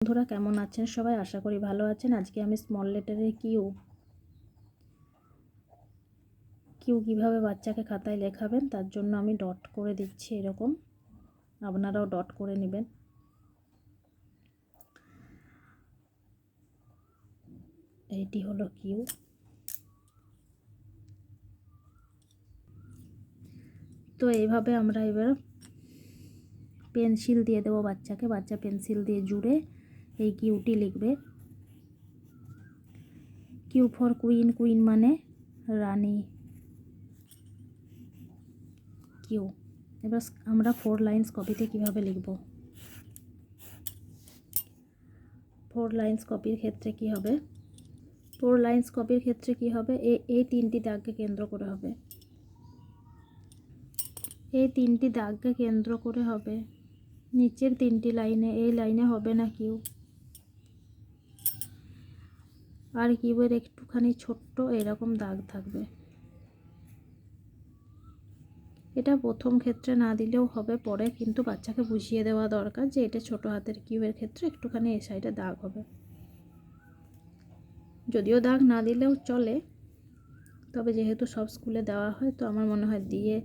বন্ধুরা কেমন আছেন সবাই? আশা করি ভালো আছেন। আজকে আমি স্মল লেটারের কিউ কিভাবে বাচ্চাকে খাতায় লেখাবেন তার জন্য আমি ডট করে দিচ্ছি। এরকম আপনারাও ডট করে নেবেন। এইটি হলো কিউ। তো এইভাবে আমরা এবার পেন্সিল দিয়ে দেবো বাচ্চাকে। বাচ্চা পেন্সিল দিয়ে জুড়ে এই কিউটি লিখবে। কিউ ফর কুইন, কুইন মানে রানী। কিউ। এবার আমরা 4 লাইন্স কপিতে কিভাবে লিখব। 4 লাইন্স কপির ক্ষেত্রে কি হবে? 4 লাইন্স কপির ক্ষেত্রে কি হবে? এই তিনটি দাগকে কেন্দ্র করে হবে। এই তিনটি দাগকে কেন্দ্র করে হবে। নিচের তিনটি লাইনে, এই লাইনে হবে না কিউ। আর কিউয়ের একটুখানি ছোট্ট এরকম দাগ থাকবে। এটা প্রথম ক্ষেত্রে না দিলেও হবে, পরে কিন্তু বাচ্চাকে বুঝিয়ে দেওয়া দরকার যে এটা ছোট হাতের কিউয়ের ক্ষেত্রে একটুখানি এই সাইডে দাগ হবে। যদিও দাগ না দিলেও চলে, তবে যেহেতু সব স্কুলে দেওয়া হয় তো আমার মনে হয় দিয়ে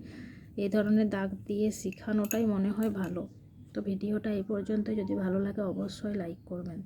এই ধরনের দাগ দিয়ে শেখানোটাই মনে হয় ভালো। তো ভিডিওটা এই পর্যন্ত, যদি ভালো লাগে অবশ্যই লাইক করবেন।